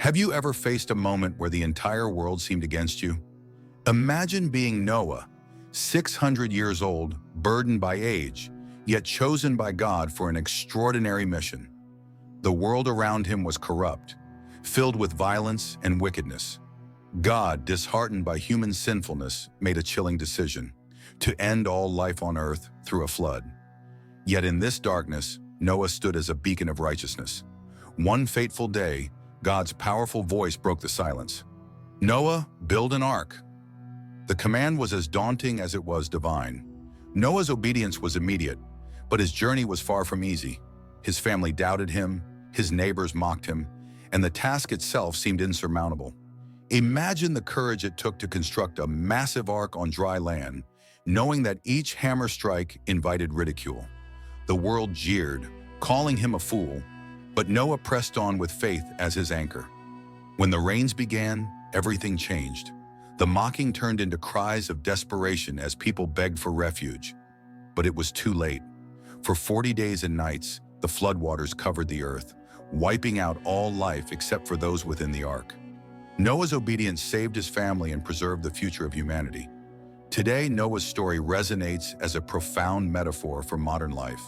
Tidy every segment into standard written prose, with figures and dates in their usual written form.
Have you ever faced a moment where the entire world seemed against you? Imagine being Noah, 600 years old, burdened by age, yet chosen by God for an extraordinary mission. The world around him was corrupt, filled with violence and wickedness. God, disheartened by human sinfulness, made a chilling decision: to end all life on earth through a flood. Yet in this darkness, Noah stood as a beacon of righteousness. One fateful day, God's powerful voice broke the silence. "Noah, build an ark." The command was as daunting as it was divine. Noah's obedience was immediate, but his journey was far from easy. His family doubted him, his neighbors mocked him, and the task itself seemed insurmountable. Imagine the courage it took to construct a massive ark on dry land, knowing that each hammer strike invited ridicule. The world jeered, calling him a fool, but Noah pressed on with faith as his anchor. When the rains began, everything changed. The mocking turned into cries of desperation as people begged for refuge. But it was too late. For 40 days and nights, the floodwaters covered the earth, wiping out all life except for those within the ark. Noah's obedience saved his family and preserved the future of humanity. Today, Noah's story resonates as a profound metaphor for modern life.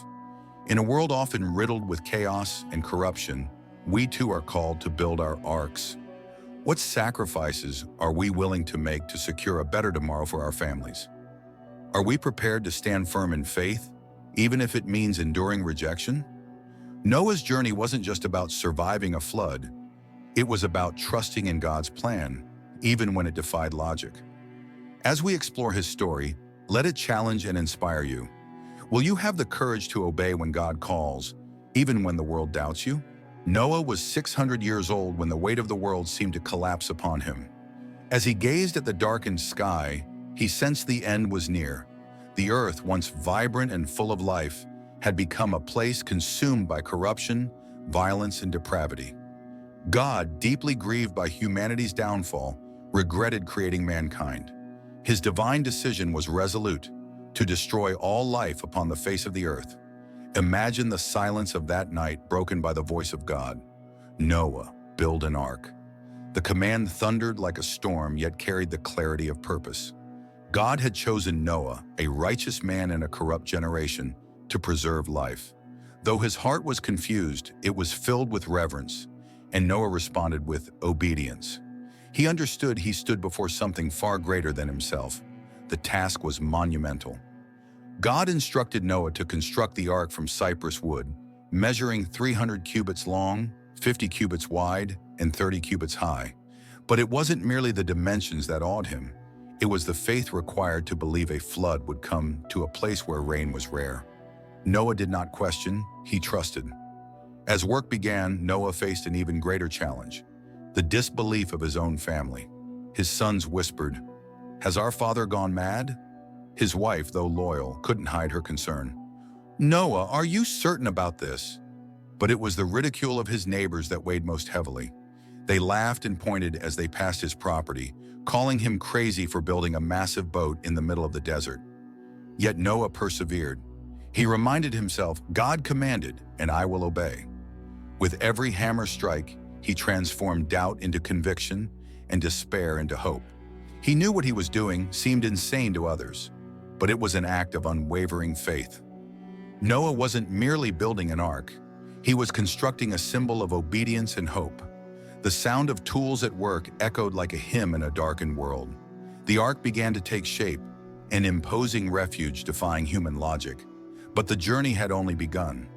In a world often riddled with chaos and corruption, we too are called to build our arks. What sacrifices are we willing to make to secure a better tomorrow for our families? Are we prepared to stand firm in faith, even if it means enduring rejection? Noah's journey wasn't just about surviving a flood. It was about trusting in God's plan, even when it defied logic. As we explore his story, let it challenge and inspire you. Will you have the courage to obey when God calls, even when the world doubts you? Noah was 600 years old when the weight of the world seemed to collapse upon him. As he gazed at the darkened sky, he sensed the end was near. The earth, once vibrant and full of life, had become a place consumed by corruption, violence, and depravity. God, deeply grieved by humanity's downfall, regretted creating mankind. His divine decision was resolute: to destroy all life upon the face of the earth. Imagine the silence of that night broken by the voice of God. "Noah, build an ark." The command thundered like a storm, yet carried the clarity of purpose. God had chosen Noah, a righteous man in a corrupt generation, to preserve life. Though his heart was confused, it was filled with reverence, and Noah responded with obedience. He understood he stood before something far greater than himself. The task was monumental. God instructed Noah to construct the ark from cypress wood, measuring 300 cubits long, 50 cubits wide, and 30 cubits high. But it wasn't merely the dimensions that awed him. It was the faith required to believe a flood would come to a place where rain was rare. Noah did not question, he trusted. As work began, Noah faced an even greater challenge: the disbelief of his own family. His sons whispered, "Has our father gone mad?" His wife, though loyal, couldn't hide her concern. "Noah, are you certain about this?" But it was the ridicule of his neighbors that weighed most heavily. They laughed and pointed as they passed his property, calling him crazy for building a massive boat in the middle of the desert. Yet Noah persevered. He reminded himself, "God commanded, and I will obey." With every hammer strike, he transformed doubt into conviction and despair into hope. He knew what he was doing seemed insane to others, but it was an act of unwavering faith. Noah wasn't merely building an ark. He was constructing a symbol of obedience and hope. The sound of tools at work echoed like a hymn in a darkened world. The ark began to take shape, an imposing refuge defying human logic. But the journey had only begun.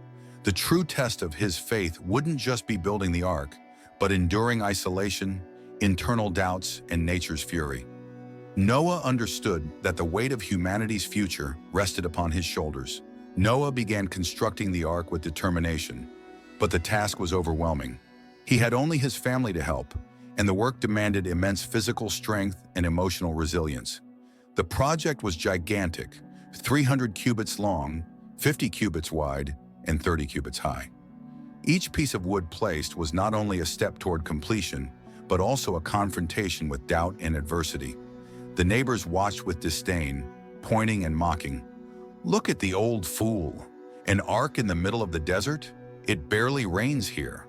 The true test of his faith wouldn't just be building the ark, but enduring isolation, internal doubts, and nature's fury. Noah understood that the weight of humanity's future rested upon his shoulders. Noah began constructing the ark with determination, but the task was overwhelming. He had only his family to help, and the work demanded immense physical strength and emotional resilience. The project was gigantic, 300 cubits long, 50 cubits wide, and 30 cubits high. Each piece of wood placed was not only a step toward completion, but also a confrontation with doubt and adversity. The neighbors watched with disdain, pointing and mocking. "Look at the old fool. An ark in the middle of the desert? It barely rains here."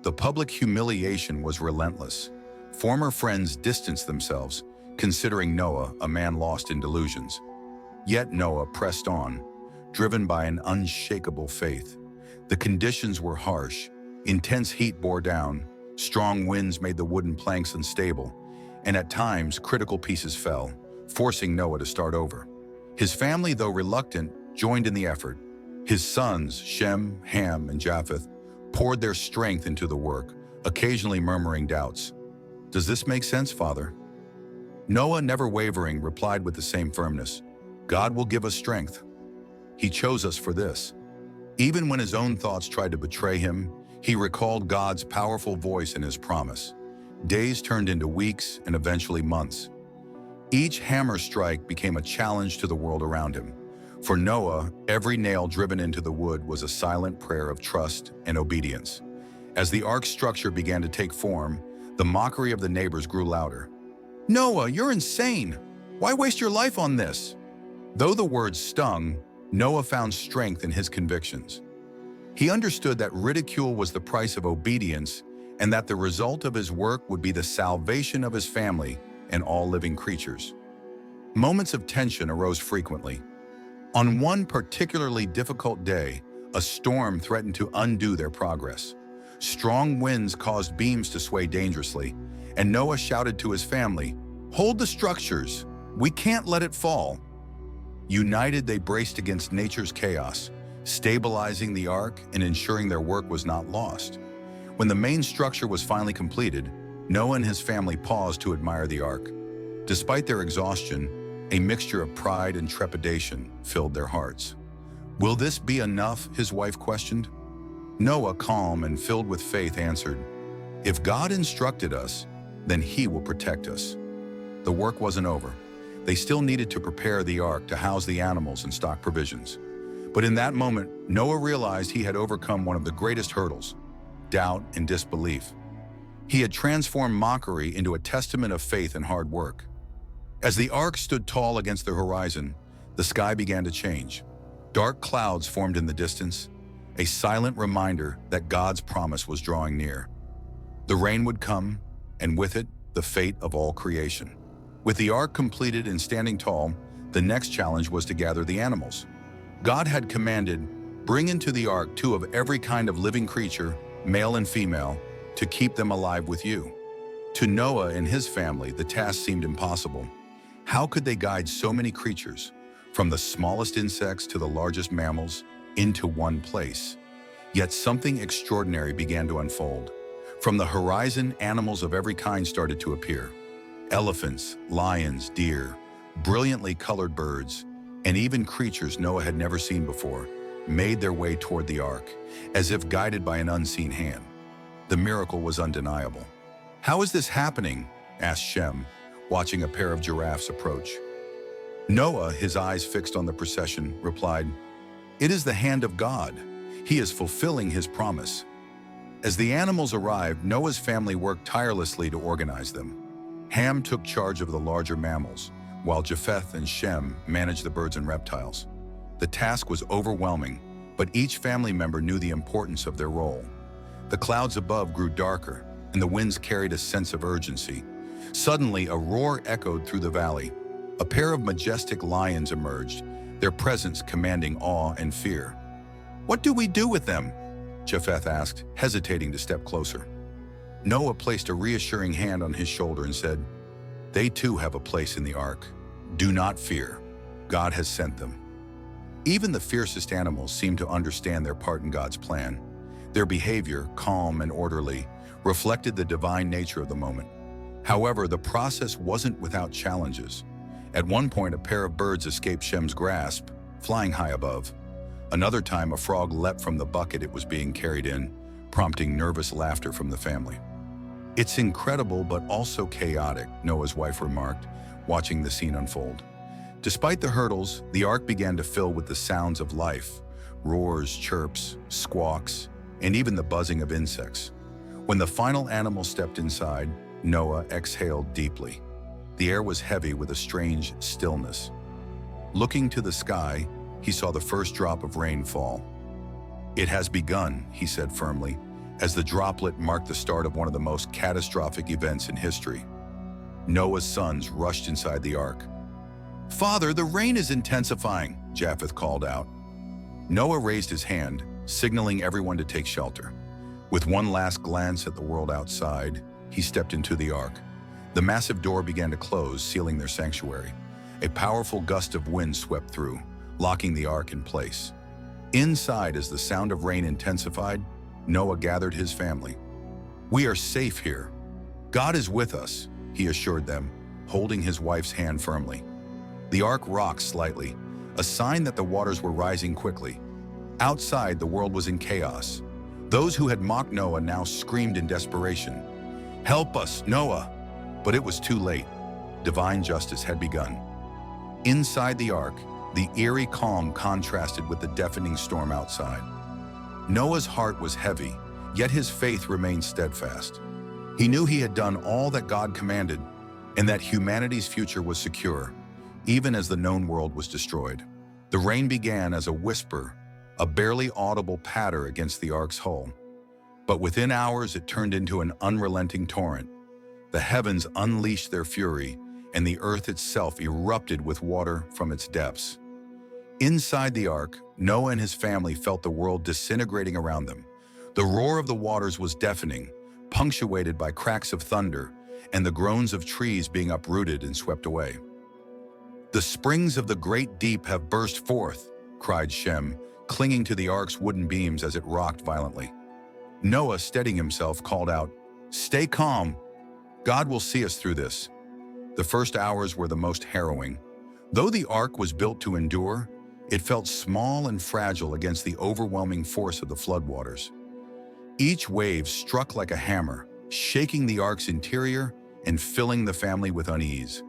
The public humiliation was relentless. Former friends distanced themselves, considering Noah a man lost in delusions. Yet Noah pressed on, driven by an unshakable faith. The conditions were harsh. Intense heat bore down, strong winds made the wooden planks unstable, and at times critical pieces fell, forcing Noah to start over. His family, though reluctant, joined in the effort. His sons, Shem, Ham, and Japheth, poured their strength into the work, occasionally murmuring doubts. "Does this make sense, Father?" Noah, never wavering, replied with the same firmness, "God will give us strength. He chose us for this." Even when his own thoughts tried to betray him, he recalled God's powerful voice and his promise. Days turned into weeks and eventually months. Each hammer strike became a challenge to the world around him. For Noah, every nail driven into the wood was a silent prayer of trust and obedience. As the ark's structure began to take form, the mockery of the neighbors grew louder. "Noah, you're insane! Why waste your life on this?" Though the words stung, Noah found strength in his convictions. He understood that ridicule was the price of obedience and that the result of his work would be the salvation of his family and all living creatures. Moments of tension arose frequently. On one particularly difficult day, a storm threatened to undo their progress. Strong winds caused beams to sway dangerously, and Noah shouted to his family, "Hold the structures! We can't let it fall!" United, they braced against nature's chaos, stabilizing the ark and ensuring their work was not lost. When the main structure was finally completed, Noah and his family paused to admire the ark. Despite their exhaustion, a mixture of pride and trepidation filled their hearts. "Will this be enough?" his wife questioned. Noah, calm and filled with faith, answered, "If God instructed us, then He will protect us." The work wasn't over. They still needed to prepare the ark to house the animals and stock provisions. But in that moment, Noah realized he had overcome one of the greatest hurdles: doubt and disbelief. He had transformed mockery into a testament of faith and hard work. As the ark stood tall against the horizon, the sky began to change. Dark clouds formed in the distance, a silent reminder that God's promise was drawing near. The rain would come, and with it, the fate of all creation. With the ark completed and standing tall, the next challenge was to gather the animals. God had commanded, "Bring into the ark 2 of every kind of living creature, male and female, to keep them alive with you." To Noah and his family, the task seemed impossible. How could they guide so many creatures, from the smallest insects to the largest mammals, into one place? Yet something extraordinary began to unfold. From the horizon, animals of every kind started to appear. Elephants, lions, deer, brilliantly colored birds, and even creatures Noah had never seen before, made their way toward the ark, as if guided by an unseen hand. The miracle was undeniable. "How is this happening?" asked Shem, watching a pair of giraffes approach. Noah, his eyes fixed on the procession, replied, "It is the hand of God. He is fulfilling His promise." As the animals arrived, Noah's family worked tirelessly to organize them. Ham took charge of the larger mammals, while Japheth and Shem managed the birds and reptiles. The task was overwhelming, but each family member knew the importance of their role. The clouds above grew darker, and the winds carried a sense of urgency. Suddenly, a roar echoed through the valley. A pair of majestic lions emerged, their presence commanding awe and fear. "What do we do with them?" Japheth asked, hesitating to step closer. Noah placed a reassuring hand on his shoulder and said, "They too have a place in the ark. Do not fear. God has sent them." Even the fiercest animals seemed to understand their part in God's plan. Their behavior, calm and orderly, reflected the divine nature of the moment. However, the process wasn't without challenges. At one point, a pair of birds escaped Shem's grasp, flying high above. Another time, a frog leapt from the bucket it was being carried in, prompting nervous laughter from the family. "It's incredible but also chaotic," Noah's wife remarked, watching the scene unfold. Despite the hurdles, the ark began to fill with the sounds of life: roars, chirps, squawks, and even the buzzing of insects. When the final animal stepped inside, Noah exhaled deeply. The air was heavy with a strange stillness. Looking to the sky, he saw the first drop of rain fall. "It has begun," he said firmly, as the droplet marked the start of one of the most catastrophic events in history. Noah's sons rushed inside the ark. "Father, the rain is intensifying," Japheth called out. Noah raised his hand, signaling everyone to take shelter. With one last glance at the world outside, he stepped into the ark. The massive door began to close, sealing their sanctuary. A powerful gust of wind swept through, locking the ark in place. Inside, as the sound of rain intensified, Noah gathered his family. "We are safe here. God is with us," he assured them, holding his wife's hand firmly. The ark rocked slightly, a sign that the waters were rising quickly. Outside, the world was in chaos. Those who had mocked Noah now screamed in desperation, "Help us, Noah!" But it was too late. Divine justice had begun. Inside the ark, the eerie calm contrasted with the deafening storm outside. Noah's heart was heavy, yet his faith remained steadfast. He knew he had done all that God commanded, and that humanity's future was secure, even as the known world was destroyed. The rain began as a whisper, a barely audible patter against the ark's hull. But within hours, it turned into an unrelenting torrent. The heavens unleashed their fury, and the earth itself erupted with water from its depths. Inside the ark, Noah and his family felt the world disintegrating around them. The roar of the waters was deafening, punctuated by cracks of thunder and the groans of trees being uprooted and swept away. "The springs of the great deep have burst forth," cried Shem, clinging to the ark's wooden beams as it rocked violently. Noah, steadying himself, called out, "Stay calm. God will see us through this." The first hours were the most harrowing. Though the ark was built to endure, it felt small and fragile against the overwhelming force of the floodwaters. Each wave struck like a hammer, shaking the ark's interior and filling the family with unease.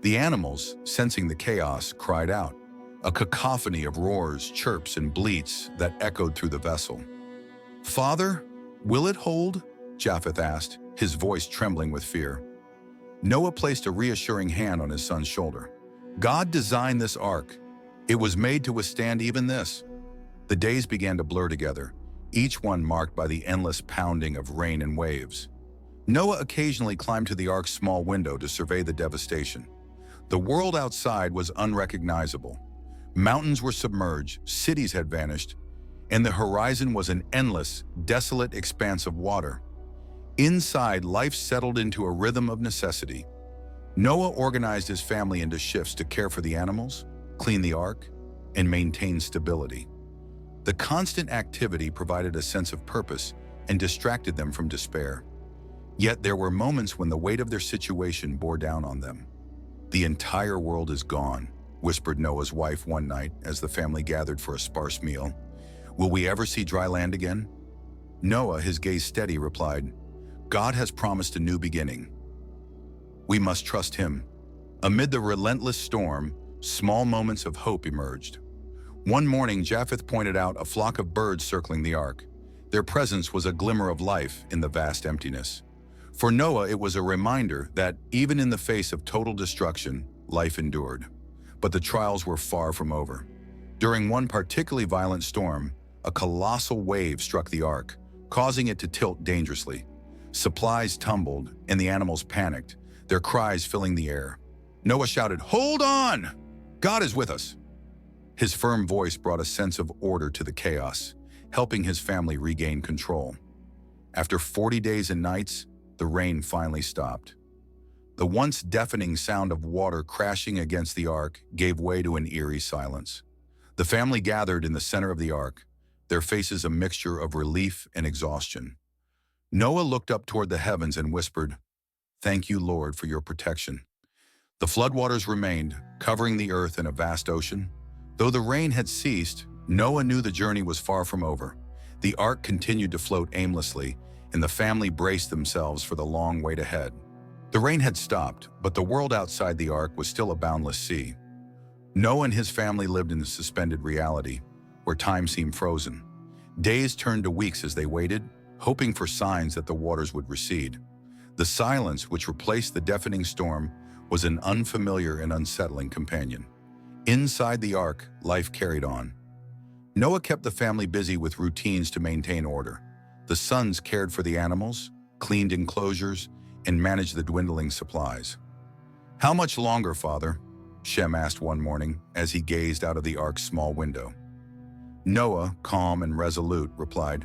The animals, sensing the chaos, cried out, a cacophony of roars, chirps, and bleats that echoed through the vessel. "Father, will it hold?" Japheth asked, his voice trembling with fear. Noah placed a reassuring hand on his son's shoulder. "God designed this ark. It was made to withstand even this." The days began to blur together, each one marked by the endless pounding of rain and waves. Noah occasionally climbed to the ark's small window to survey the devastation. The world outside was unrecognizable. Mountains were submerged, cities had vanished, and the horizon was an endless, desolate expanse of water. Inside, life settled into a rhythm of necessity. Noah organized his family into shifts to care for the animals, clean the ark, and maintain stability. The constant activity provided a sense of purpose and distracted them from despair. Yet there were moments when the weight of their situation bore down on them. "The entire world is gone," whispered Noah's wife one night as the family gathered for a sparse meal. "Will we ever see dry land again?" Noah, his gaze steady, replied, "God has promised a new beginning. We must trust him." Amid the relentless storm, small moments of hope emerged. One morning, Japheth pointed out a flock of birds circling the ark. Their presence was a glimmer of life in the vast emptiness. For Noah, it was a reminder that even in the face of total destruction, life endured. But the trials were far from over. During one particularly violent storm, a colossal wave struck the ark, causing it to tilt dangerously. Supplies tumbled, and the animals panicked, their cries filling the air. Noah shouted, "Hold on! God is with us!" His firm voice brought a sense of order to the chaos, helping his family regain control. After 40 days and nights, the rain finally stopped. The once deafening sound of water crashing against the ark gave way to an eerie silence. The family gathered in the center of the ark, their faces a mixture of relief and exhaustion. Noah looked up toward the heavens and whispered, "Thank you, Lord, for your protection." The floodwaters remained, covering the earth in a vast ocean. Though the rain had ceased, Noah knew the journey was far from over. The ark continued to float aimlessly, and the family braced themselves for the long wait ahead. The rain had stopped, but the world outside the ark was still a boundless sea. Noah and his family lived in a suspended reality, where time seemed frozen. Days turned to weeks as they waited, hoping for signs that the waters would recede. The silence, which replaced the deafening storm, was an unfamiliar and unsettling companion. Inside the ark, life carried on. Noah kept the family busy with routines to maintain order. The sons cared for the animals, cleaned enclosures, and managed the dwindling supplies. "How much longer, Father?" Shem asked one morning as he gazed out of the ark's small window. Noah, calm and resolute, replied,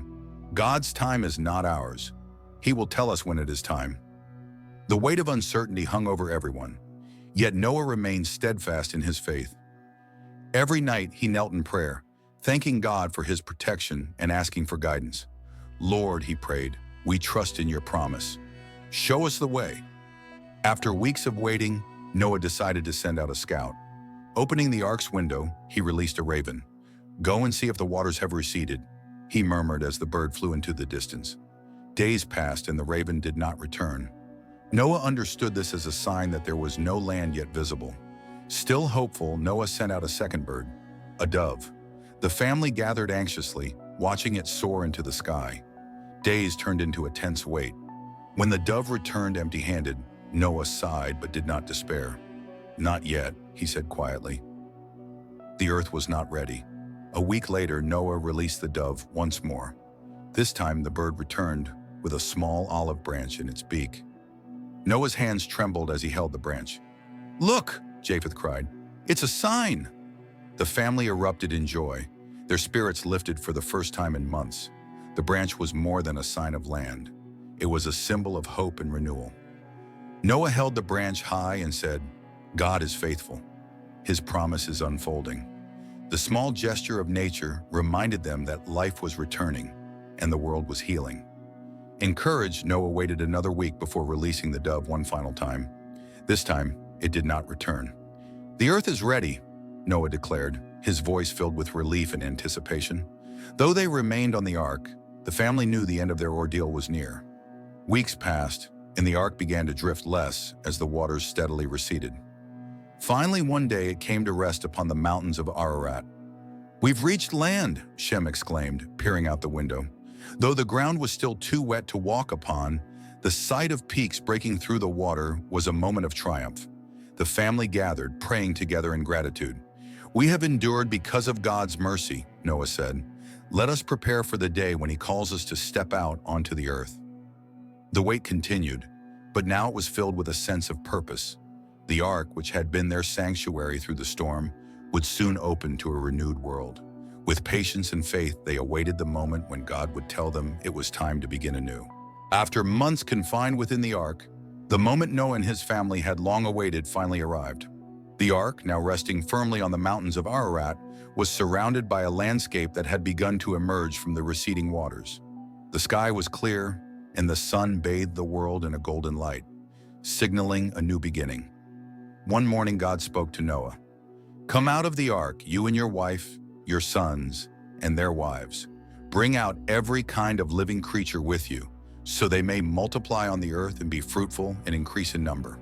"God's time is not ours. He will tell us when it is time." The weight of uncertainty hung over everyone, yet Noah remained steadfast in his faith. Every night he knelt in prayer, thanking God for his protection and asking for guidance. "Lord," he prayed, "we trust in your promise. Show us the way." After weeks of waiting, Noah decided to send out a scout. Opening the ark's window, he released a raven. "Go and see if the waters have receded," he murmured as the bird flew into the distance. Days passed and the raven did not return. Noah understood this as a sign that there was no land yet visible. Still hopeful, Noah sent out a second bird, a dove. The family gathered anxiously, watching it soar into the sky. Days turned into a tense wait. When the dove returned empty-handed, Noah sighed but did not despair. "Not yet," he said quietly. The earth was not ready. A week later, Noah released the dove once more. This time, the bird returned with a small olive branch in its beak. Noah's hands trembled as he held the branch. "Look!" Japheth cried. "It's a sign!" The family erupted in joy. Their spirits lifted for the first time in months. The branch was more than a sign of land. It was a symbol of hope and renewal. Noah held the branch high and said, "God is faithful. His promise is unfolding." The small gesture of nature reminded them that life was returning and the world was healing. Encouraged, Noah waited another week before releasing the dove one final time. This time, it did not return. "The earth is ready," Noah declared, his voice filled with relief and anticipation. Though they remained on the ark, the family knew the end of their ordeal was near. Weeks passed, and the ark began to drift less as the waters steadily receded. Finally, one day it came to rest upon the mountains of Ararat. "We've reached land," Shem exclaimed, peering out the window. Though the ground was still too wet to walk upon, the sight of peaks breaking through the water was a moment of triumph. The family gathered, praying together in gratitude. "We have endured because of God's mercy," Noah said. "Let us prepare for the day when he calls us to step out onto the earth." The wait continued, but now it was filled with a sense of purpose. The ark, which had been their sanctuary through the storm, would soon open to a renewed world. With patience and faith, they awaited the moment when God would tell them it was time to begin anew. After months confined within the ark, the moment Noah and his family had long awaited finally arrived. The ark, now resting firmly on the mountains of Ararat, was surrounded by a landscape that had begun to emerge from the receding waters. The sky was clear, and the sun bathed the world in a golden light, signaling a new beginning. One morning, God spoke to Noah. "Come out of the ark, you and your wife, your sons, and their wives. Bring out every kind of living creature with you, so they may multiply on the earth and be fruitful and increase in number."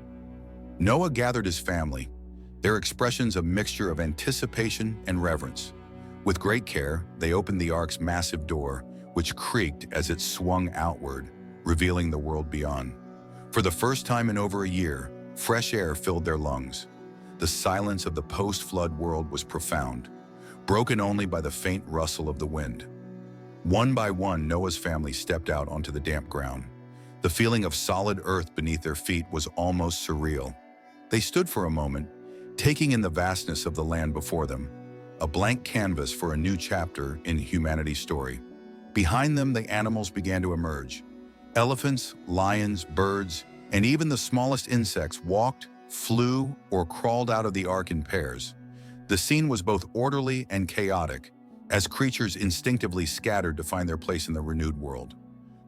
Noah gathered his family, their expressions a mixture of anticipation and reverence. With great care, they opened the ark's massive door, which creaked as it swung outward, revealing the world beyond. For the first time in over a year, fresh air filled their lungs. The silence of the post-flood world was profound, broken only by the faint rustle of the wind. One by one, Noah's family stepped out onto the damp ground. The feeling of solid earth beneath their feet was almost surreal. They stood for a moment, taking in the vastness of the land before them, a blank canvas for a new chapter in humanity's story. Behind them, the animals began to emerge. Elephants, lions, birds, and even the smallest insects walked, flew, or crawled out of the ark in pairs. The scene was both orderly and chaotic, as creatures instinctively scattered to find their place in the renewed world.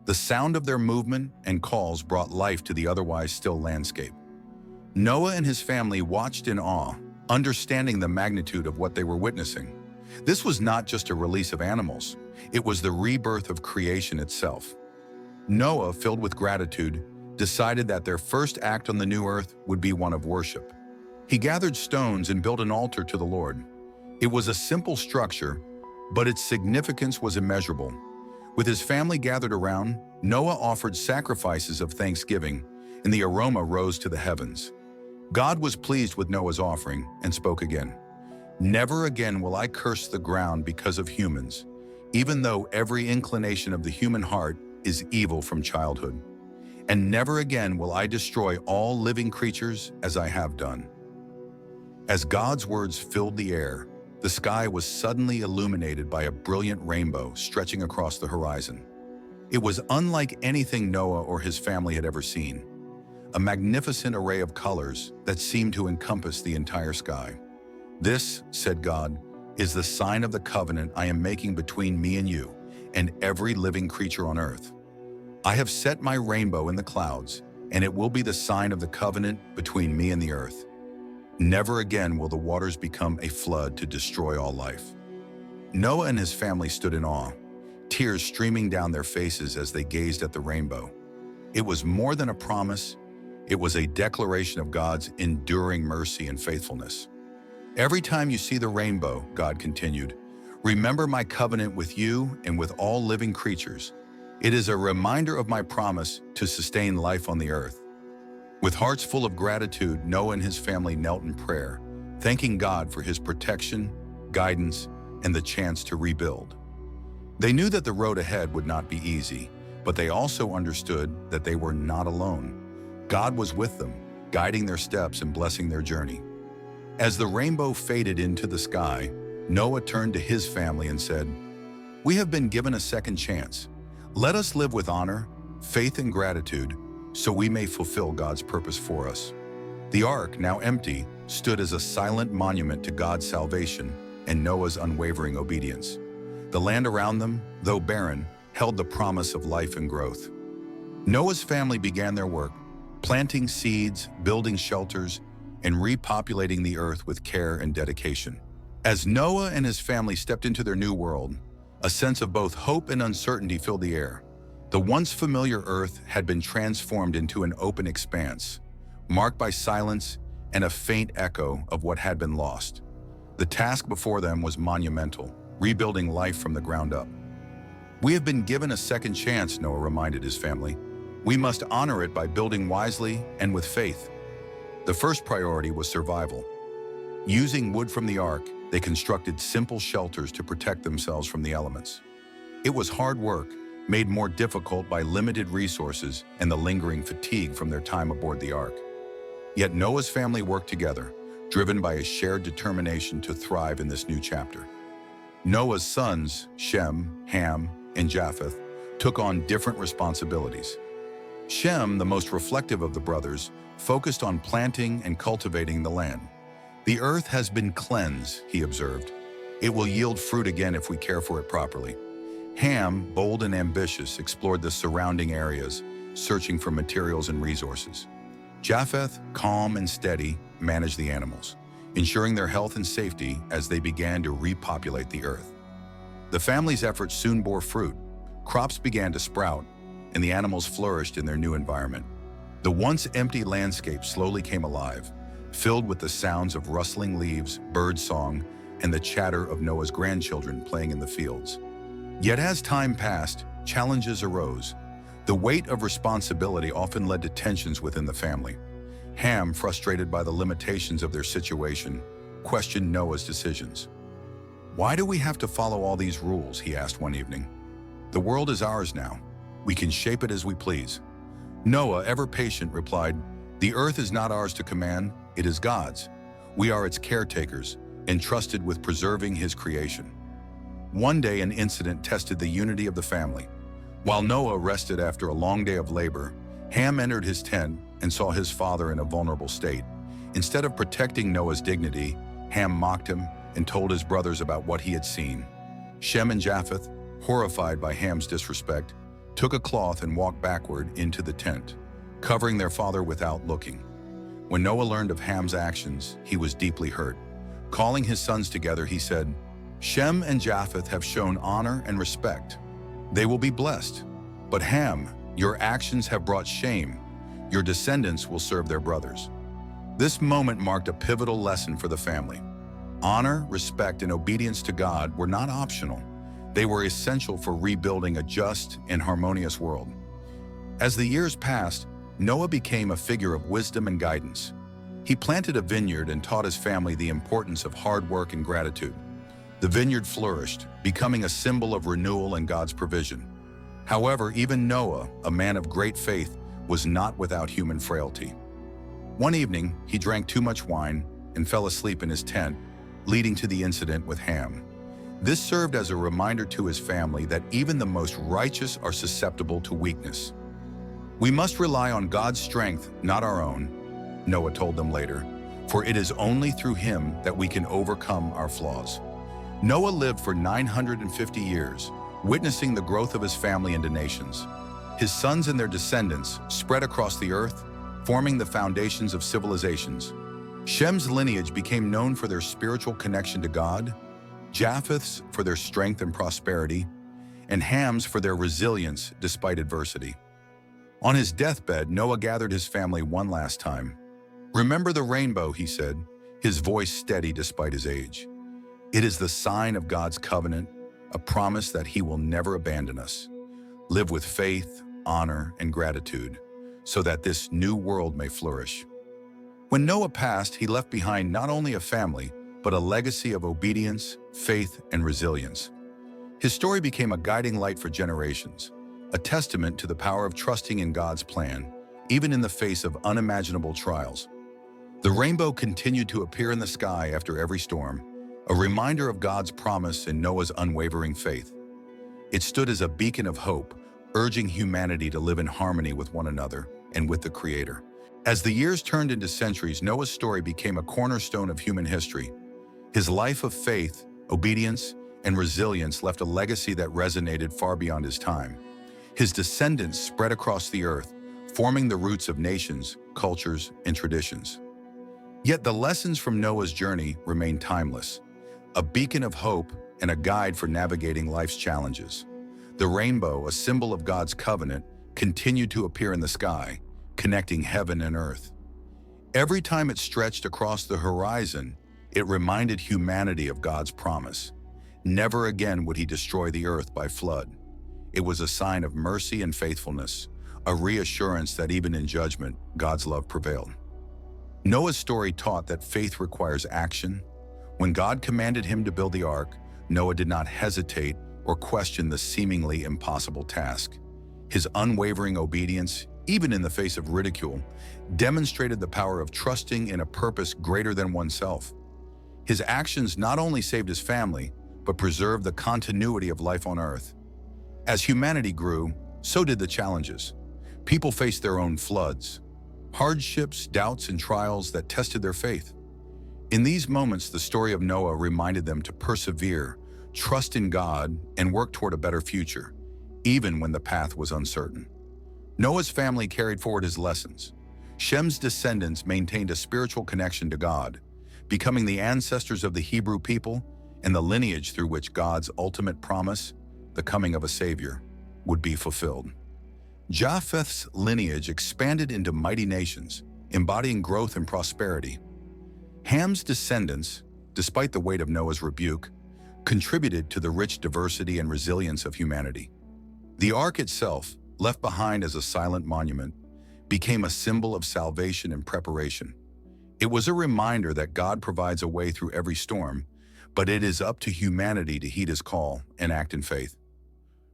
The sound of their movement and calls brought life to the otherwise still landscape. Noah and his family watched in awe, understanding the magnitude of what they were witnessing. This was not just a release of animals, it was the rebirth of creation itself. Noah, filled with gratitude, decided that their first act on the new earth would be one of worship. He gathered stones and built an altar to the Lord. It was a simple structure, but its significance was immeasurable. With his family gathered around, Noah offered sacrifices of thanksgiving, and the aroma rose to the heavens. God was pleased with Noah's offering and spoke again. "Never again will I curse the ground because of humans, even though every inclination of the human heart is evil from childhood. And never again will I destroy all living creatures as I have done." As God's words filled the air, the sky was suddenly illuminated by a brilliant rainbow stretching across the horizon. It was unlike anything Noah or his family had ever seen, a magnificent array of colors that seemed to encompass the entire sky. "This," said God, "is the sign of the covenant I am making between me and you, and every living creature on earth. I have set my rainbow in the clouds, and it will be the sign of the covenant between me and the earth. Never again will the waters become a flood to destroy all life." Noah and his family stood in awe, tears streaming down their faces as they gazed at the rainbow. It was more than a promise, it was a declaration of God's enduring mercy and faithfulness. "Every time you see the rainbow," God continued, "remember my covenant with you and with all living creatures. It is a reminder of my promise to sustain life on the earth." With hearts full of gratitude, Noah and his family knelt in prayer, thanking God for his protection, guidance, and the chance to rebuild. They knew that the road ahead would not be easy, but they also understood that they were not alone. God was with them, guiding their steps and blessing their journey. As the rainbow faded into the sky, Noah turned to his family and said, "We have been given a second chance. Let us live with honor, faith, and gratitude, so we may fulfill God's purpose for us." The ark, now empty, stood as a silent monument to God's salvation and Noah's unwavering obedience. The land around them, though barren, held the promise of life and growth. Noah's family began their work, planting seeds, building shelters, and repopulating the earth with care and dedication. As Noah and his family stepped into their new world, a sense of both hope and uncertainty filled the air. The once familiar earth had been transformed into an open expanse, marked by silence and a faint echo of what had been lost. The task before them was monumental, rebuilding life from the ground up. "We have been given a second chance," Noah reminded his family. "We must honor it by building wisely and with faith." The first priority was survival. Using wood from the ark, they constructed simple shelters to protect themselves from the elements. It was hard work, made more difficult by limited resources and the lingering fatigue from their time aboard the ark. Yet Noah's family worked together, driven by a shared determination to thrive in this new chapter. Noah's sons, Shem, Ham, and Japheth, took on different responsibilities. Shem, the most reflective of the brothers, focused on planting and cultivating the land. "The earth has been cleansed," he observed. "It will yield fruit again if we care for it properly." Ham, bold and ambitious, explored the surrounding areas, searching for materials and resources. Japheth, calm and steady, managed the animals, ensuring their health and safety as they began to repopulate the earth. The family's efforts soon bore fruit. Crops began to sprout, and the animals flourished in their new environment. The once empty landscape slowly came alive, filled with the sounds of rustling leaves, bird song, and the chatter of Noah's grandchildren playing in the fields. Yet as time passed, challenges arose. The weight of responsibility often led to tensions within the family. Ham, frustrated by the limitations of their situation, questioned Noah's decisions. "Why do we have to follow all these rules?" he asked one evening. "The world is ours now. We can shape it as we please." Noah, ever patient, replied, "The earth is not ours to command, it is God's. We are its caretakers, entrusted with preserving his creation." One day, an incident tested the unity of the family. While Noah rested after a long day of labor, Ham entered his tent and saw his father in a vulnerable state. Instead of protecting Noah's dignity, Ham mocked him and told his brothers about what he had seen. Shem and Japheth, horrified by Ham's disrespect, took a cloth and walked backward into the tent, covering their father without looking. When Noah learned of Ham's actions, he was deeply hurt. Calling his sons together, he said, "Shem and Japheth have shown honor and respect. They will be blessed. But Ham, your actions have brought shame. Your descendants will serve their brothers." This moment marked a pivotal lesson for the family. Honor, respect, and obedience to God were not optional. They were essential for rebuilding a just and harmonious world. As the years passed, Noah became a figure of wisdom and guidance. He planted a vineyard and taught his family the importance of hard work and gratitude. The vineyard flourished, becoming a symbol of renewal and God's provision. However, even Noah, a man of great faith, was not without human frailty. One evening, he drank too much wine and fell asleep in his tent, leading to the incident with Ham. This served as a reminder to his family that even the most righteous are susceptible to weakness. "We must rely on God's strength, not our own," Noah told them later, "for it is only through him that we can overcome our flaws." Noah lived for 950 years, witnessing the growth of his family into nations. His sons and their descendants spread across the earth, forming the foundations of civilizations. Shem's lineage became known for their spiritual connection to God, Japheth's for their strength and prosperity, and Ham's for their resilience despite adversity. On his deathbed, Noah gathered his family one last time. "Remember the rainbow," he said, his voice steady despite his age. "It is the sign of God's covenant, a promise that he will never abandon us. Live with faith, honor, and gratitude, so that this new world may flourish." When Noah passed, he left behind not only a family, but a legacy of obedience, faith, and resilience. His story became a guiding light for generations, a testament to the power of trusting in God's plan, even in the face of unimaginable trials. The rainbow continued to appear in the sky after every storm, a reminder of God's promise and Noah's unwavering faith. It stood as a beacon of hope, urging humanity to live in harmony with one another and with the Creator. As the years turned into centuries, Noah's story became a cornerstone of human history. His life of faith, obedience, and resilience left a legacy that resonated far beyond his time. His descendants spread across the earth, forming the roots of nations, cultures, and traditions. Yet the lessons from Noah's journey remain timeless, a beacon of hope and a guide for navigating life's challenges. The rainbow, a symbol of God's covenant, continued to appear in the sky, connecting heaven and earth. Every time it stretched across the horizon, it reminded humanity of God's promise. Never again would he destroy the earth by flood. It was a sign of mercy and faithfulness, a reassurance that even in judgment, God's love prevailed. Noah's story taught that faith requires action. When God commanded him to build the ark, Noah did not hesitate or question the seemingly impossible task. His unwavering obedience, even in the face of ridicule, demonstrated the power of trusting in a purpose greater than oneself. His actions not only saved his family, but preserved the continuity of life on earth. As humanity grew, so did the challenges. People faced their own floods, hardships, doubts, and trials that tested their faith. In these moments, the story of Noah reminded them to persevere, trust in God, and work toward a better future, even when the path was uncertain. Noah's family carried forward his lessons. Shem's descendants maintained a spiritual connection to God, becoming the ancestors of the Hebrew people and the lineage through which God's ultimate promise, the coming of a Savior, would be fulfilled. Japheth's lineage expanded into mighty nations, embodying growth and prosperity. Ham's descendants, despite the weight of Noah's rebuke, contributed to the rich diversity and resilience of humanity. The ark itself, left behind as a silent monument, became a symbol of salvation and preparation. It was a reminder that God provides a way through every storm, but it is up to humanity to heed his call and act in faith.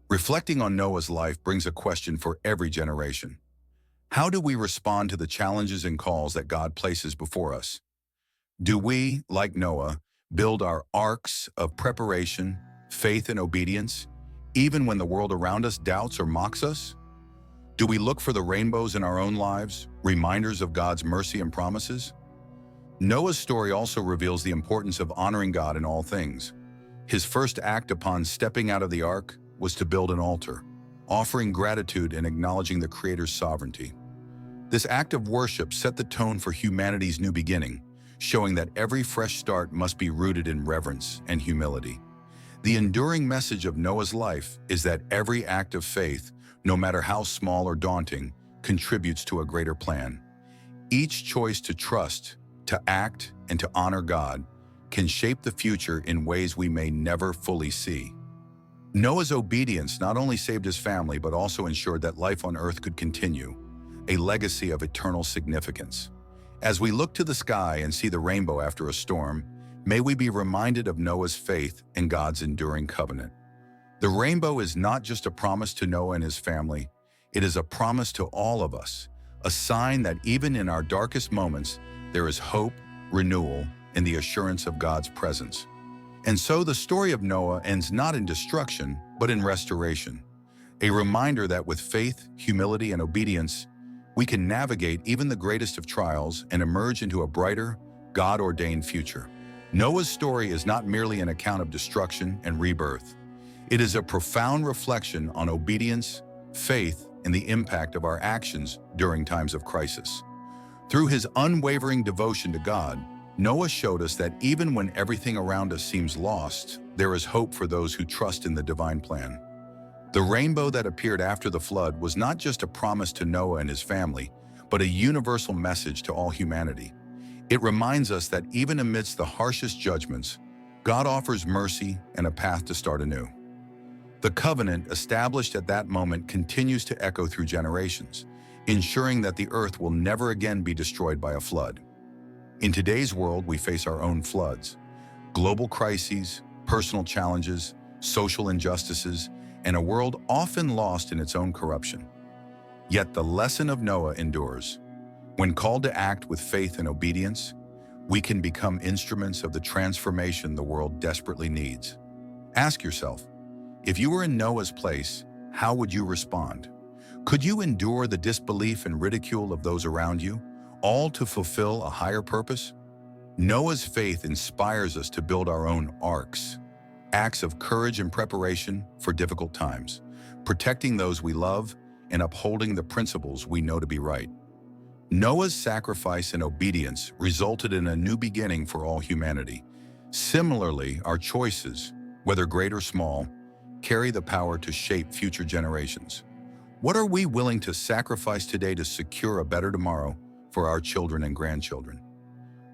Reflecting on Noah's life brings a question for every generation. How do we respond to the challenges and calls that God places before us? Do we, like Noah, build our arks of preparation, faith, and obedience, even when the world around us doubts or mocks us? Do we look for the rainbows in our own lives, reminders of God's mercy and promises? Noah's story also reveals the importance of honoring God in all things. His first act upon stepping out of the ark was to build an altar, offering gratitude and acknowledging the Creator's sovereignty. This act of worship set the tone for humanity's new beginning, showing that every fresh start must be rooted in reverence and humility. The enduring message of Noah's life is that every act of faith, no matter how small or daunting, contributes to a greater plan. Each choice to trust, to act, and to honor God can shape the future in ways we may never fully see. Noah's obedience not only saved his family, but also ensured that life on earth could continue, a legacy of eternal significance. As we look to the sky and see the rainbow after a storm, may we be reminded of Noah's faith and God's enduring covenant. The rainbow is not just a promise to Noah and his family, it is a promise to all of us, a sign that even in our darkest moments, there is hope, renewal, and the assurance of God's presence. And so the story of Noah ends not in destruction, but in restoration, a reminder that with faith, humility, and obedience, we can navigate even the greatest of trials and emerge into a brighter, God-ordained future. Noah's story is not merely an account of destruction and rebirth. It is a profound reflection on obedience, faith, and the impact of our actions during times of crisis. Through his unwavering devotion to God, Noah showed us that even when everything around us seems lost, there is hope for those who trust in the divine plan. The rainbow that appeared after the flood was not just a promise to Noah and his family, but a universal message to all humanity. It reminds us that even amidst the harshest judgments, God offers mercy and a path to start anew. The covenant established at that moment continues to echo through generations, ensuring that the earth will never again be destroyed by a flood. In today's world, we face our own floods, global crises, personal challenges, social injustices, and a world often lost in its own corruption. Yet the lesson of Noah endures. When called to act with faith and obedience, we can become instruments of the transformation the world desperately needs. Ask yourself, if you were in Noah's place, how would you respond? Could you endure the disbelief and ridicule of those around you, all to fulfill a higher purpose? Noah's faith inspires us to build our own arks, acts of courage and preparation for difficult times, protecting those we love and upholding the principles we know to be right. Noah's sacrifice and obedience resulted in a new beginning for all humanity. Similarly, our choices, whether great or small, carry the power to shape future generations. What are we willing to sacrifice today to secure a better tomorrow for our children and grandchildren?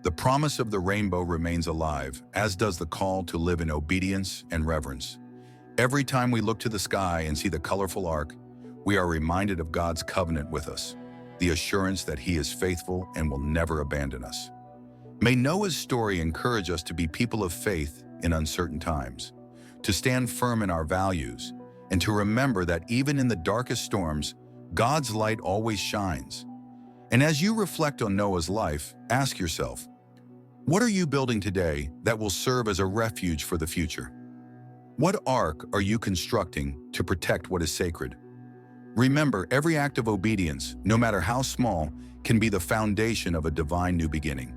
The promise of the rainbow remains alive, as does the call to live in obedience and reverence. Every time we look to the sky and see the colorful ark, we are reminded of God's covenant with us, the assurance that He is faithful and will never abandon us. May Noah's story encourage us to be people of faith in uncertain times, to stand firm in our values, and to remember that even in the darkest storms, God's light always shines. And as you reflect on Noah's life, ask yourself, what are you building today that will serve as a refuge for the future? What ark are you constructing to protect what is sacred? Remember, every act of obedience, no matter how small, can be the foundation of a divine new beginning.